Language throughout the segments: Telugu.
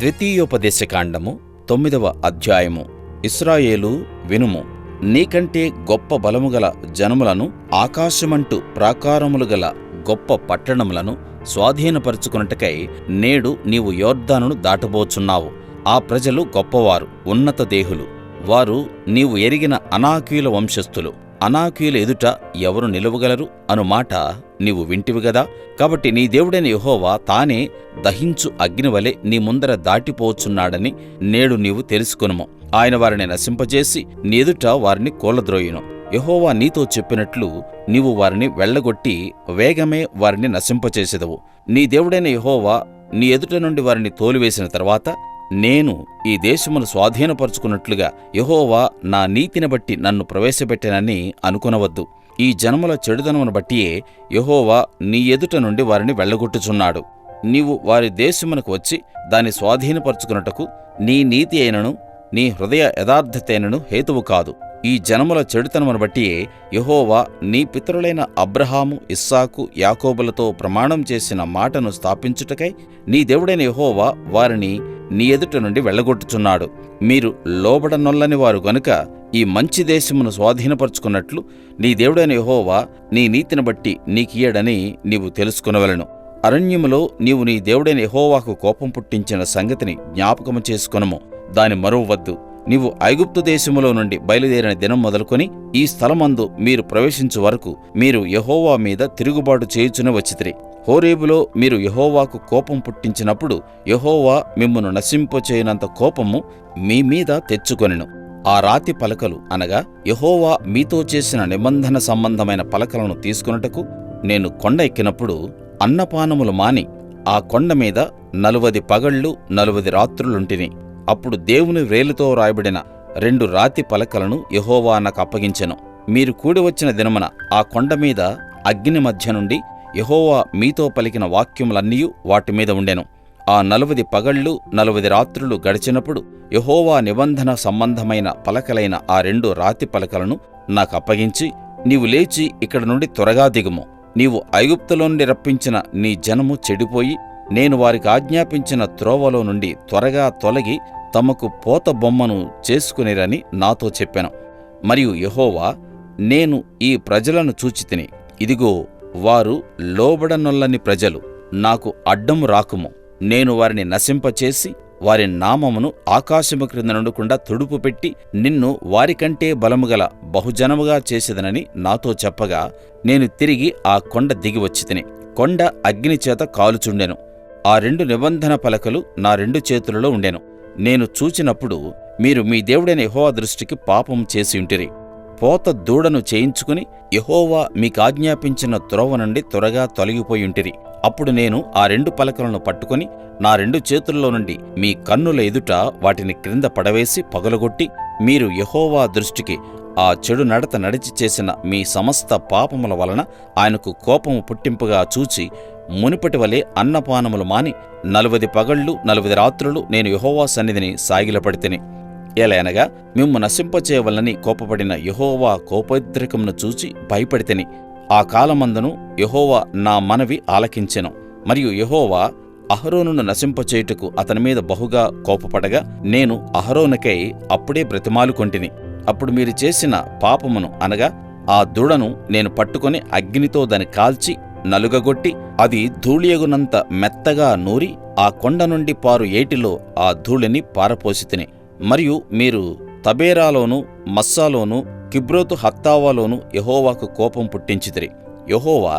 ద్వితీయోపదేశకాండము 9వ అధ్యాయము. ఇశ్రాయేలూ వినుము, నీకంటే గొప్ప బలము గల జనములను, ఆకాశమంటు ప్రాకారములు గల గొప్ప పట్టణములను స్వాధీనపరచుకొనుటకై నేడు నీవు యొర్దానును దాటబోచున్నావు. ఆ ప్రజలు గొప్పవారు, ఉన్నత దేహులు. వారు నీవు ఎరిగిన అనాకీయుల వంశస్థులు. అనాకీయుల ఎదుట ఎవరు నిలువగలరు అను మాట నీవు వింటివి గదా. కాబట్టి నీ దేవుడైన యెహోవా తానే దహించు అగ్నివలె నీ ముందర దాటిపోచున్నాడని నేడు నీవు తెలుసుకొనుము. ఆయన వారిని నశింపజేసి నీ ఎదుట వారిని కూలద్రోయును. యెహోవా నీతో చెప్పినట్లు నీవు వారిని వెళ్ళగొట్టి వేగమే వారిని నశింపచేసెదవు. నీ దేవుడైన యెహోవా నీ ఎదుట నుండి వారిని తోలివేసిన తర్వాత నేను ఈ దేశమును స్వాధీనపరచుకున్నట్లుగా యెహోవా నా నీతిని బట్టి నన్ను ప్రవేశపెట్టెనని అనుకొనవద్దు. ఈ జనముల చెడుదనమును బట్టియే యెహోవా నీ ఎదుట నుండి వారిని వెళ్ళగొట్టుచున్నాడు. నీవు వారి దేశమునకు వచ్చి దాన్ని స్వాధీనపరచుకున్నటకు నీ నీతి అయినను నీ హృదయ యథార్థతైనను హేతువు కాదు. ఈ జనముల చెడుతనమును బట్టియే యెహోవా నీ పితరులైన అబ్రాహాము, ఇస్సాకు, యాకోబులతో ప్రమాణం చేసిన మాటను స్థాపించుటకై నీ దేవుడైన యెహోవా వారిని నీ ఎదుట నుండి వెళ్ళగొట్టుచున్నాడు. మీరు లోబడనొల్లని వారు గనుక ఈ మంచి దేశమును స్వాధీనపరచుకున్నట్లు నీ దేవుడైన యెహోవా నీ నీతిని బట్టి నీకియ్యడని నీవు తెలుసుకొనవలెను. అరణ్యములో నీవు నీ దేవుడైన యెహోవాకు కోపం పుట్టించిన సంగతిని జ్ఞాపకము చేసుకొనుము, దాని మరువవద్దు. నీవు ఐగుప్తు దేశములో నుండి బయలుదేరిన దినం మొదలుకొని ఈ స్థలమందు మీరు ప్రవేశించు వరకు మీరు యెహోవా మీద తిరుగుబాటు చేయుచునే వచ్చితిరి. హోరేబులో మీరు యెహోవాకు కోపం పుట్టించినప్పుడు యెహోవా మిమ్మును నశింపచేయనంత కోపము మీ మీద తెచ్చుకొనెను. ఆ రాతి పలకలు అనగా యెహోవా మీతో చేసిన నిబంధన సంబంధమైన పలకలను తీసుకొనుటకు నేను కొండ ఎక్కినప్పుడు అన్నపానములు మాని ఆ కొండ మీద 40 పగళ్ళు 40 రాత్రులుంటిని. అప్పుడు దేవుని వ్రేలితో రాయబడిన 2 రాతి పలకలను యెహోవా నాకు అప్పగించెను. మీరు కూడివచ్చిన దినమున ఆ కొండ మీద అగ్ని మధ్య నుండి యెహోవా మీతో పలికిన వాక్యములన్నీయు వాటి మీద ఉండెను. ఆ 40 పగళ్ళు 40 రాత్రులు గడిచినప్పుడు యెహోవా నిబంధన సంబంధమైన పలకలైన ఆ 2 రాతి పలకలను నాకు అప్పగించి, నీవు లేచి ఇక్కడ నుండి త్వరగా దిగుము. నీవు ఐగుప్తులో నుండి రప్పించిన నీ జనము చెడిపోయి నేను వారికి ఆజ్ఞాపించిన త్రోవలో నుండి త్వరగా తొలగి తమకు పోత బొమ్మను చేసుకునిరని నాతో చెప్పెను. మరియు యెహోవా, నేను ఈ ప్రజలను చూచితిని. ఇదిగో, వారు లోబడనొల్లని ప్రజలు. నాకు అడ్డము రాకుము. నేను వారిని నశింపచేసి వారి నామమును ఆకాశము క్రింద నుండకుండా తుడుపు పెట్టి నిన్ను వారికంటే బలముగల బహుజనముగా చేసేదనని నాతో చెప్పగా నేను తిరిగి ఆ కొండ దిగి వచ్చితిని. కొండ అగ్నిచేత కాలుచుండెను. ఆ 2 నిబంధన పలకలు నా 2 చేతులలో ఉండెను. నేను చూచినప్పుడు మీరు మీ దేవుడైన యెహోవా దృష్టికి పాపం చేసియుంటిరి. పోత దూడను చేయించుకుని యెహోవా మీకాజ్ఞాపించిన త్రోవ నుండి త్వరగా తొలగిపోయుంటిరి. అప్పుడు నేను ఆ 2 పలకలను పట్టుకుని నా 2 చేతుల్లో నుండి మీ కన్నుల ఎదుట వాటిని క్రింద పడవేసి పగలగొట్టి, మీరు యెహోవా దృష్టికి ఆ చెడు నడత నడిచి చేసిన మీ సమస్త పాపముల వలన ఆయనకు కోపము పుట్టింపుగా చూచి మునిపటి వలె అన్నపానములు మాని 40 పగళ్ళు 40 రాత్రులు నేను యెహోవా సన్నిధిని సాగిలపడితిని. ఎలయనగా మిమ్ము నశింపచేయవలనని కోపపడిన యెహోవా కోపోద్రేకమును చూచి భయపడితిని. ఆ కాలమందును యెహోవా నా మనవి ఆలకించెను. మరియు యెహోవా అహరోనును నశింపచేయుటకు అతని మీద బహుగా కోపపడగా నేను అహరోనుకై అప్పుడే బ్రతిమాలుకొంటిని. అప్పుడు మీరు చేసిన పాపమును అనగా ఆ దూడను నేను పట్టుకొని అగ్నితో దాన్ని కాల్చి నలుగగొట్టి అది ధూళియగునంత మెత్తగా నూరి ఆ కొండ నుండి పారు ఏటిలో ఆ ధూళిని పారపోసితిని. మరియు మీరు తబేరాలోను మస్సాలోను కిబ్రోతు హత్తావాలోను యెహోవాకు కోపం పుట్టించితిరి. యెహోవా,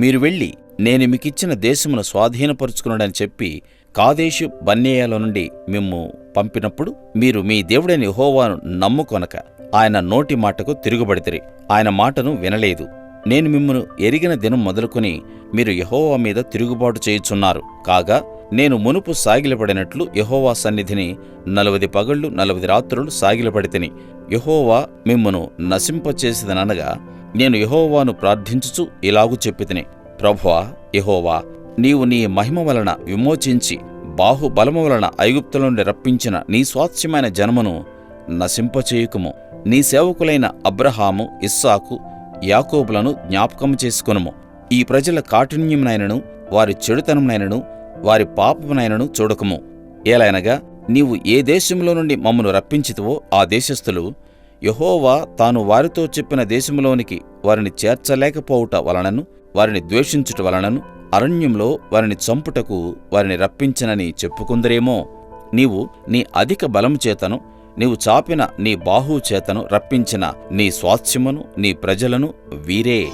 మీరు వెళ్ళి నేను మీకిచ్చిన దేశమును స్వాధీనపరుచుకున్నాడని చెప్పి కాదేషు బర్నేయలో నుండి మిమ్ము పంపినప్పుడు మీరు మీ దేవుడైన యెహోవాను నమ్ముకొనక ఆయన నోటి మాటకు తిరుగుబడితిరి. ఆయన మాటను వినలేదు. నేను మిమ్మును ఎరిగిన దినం మొదలుకొని మీరు యెహోవా మీద తిరుగుబాటు చేయుచున్నారు. కాగా నేను మునుపు సాగిలపడినట్లు యెహోవా సన్నిధిని 40 పగళ్ళు 40 రాత్రులు సాగిలపడితిని. యెహోవా మిమ్మును నశింపచేసేదనగా నేను యెహోవాను ప్రార్థించుచు ఇలాగు చెప్పితిని, ప్రభువా యెహోవా, నీవు నీ మహిమ వలన విమోచించి బాహుబలము వలన ఐగుప్తుల నుండి రప్పించిన నీ స్వాస్థ్యమైన జనమును నశింపచేయుకుము. నీ సేవకులైన అబ్రాహాము, ఇస్సాకు, యాకోబులను జ్ఞాపకము చేసుకొనుము. ఈ ప్రజల కాఠిన్యమునైనను వారి చెడుతనమునైనను వారి పాపమునైనను చూడకము. ఏలైనగా నీవు ఏ దేశంలో నుండి మమ్మను రప్పించితివో ఆ దేశస్థులు యెహోవా తాను వారితో చెప్పిన దేశంలోనికి వారిని చేర్చలేకపోవుట వలనను వారిని ద్వేషించుట వలనను అరణ్యంలో వారిని చంపుటకు వారిని రప్పించనని చెప్పుకుందరేమో. నీవు నీ అధిక బలము చేతను నీవు చాపిన నీ బాహువు చేతను రప్పించిన నీ స్వాస్థ్యమును నీ ప్రజలను వీరే.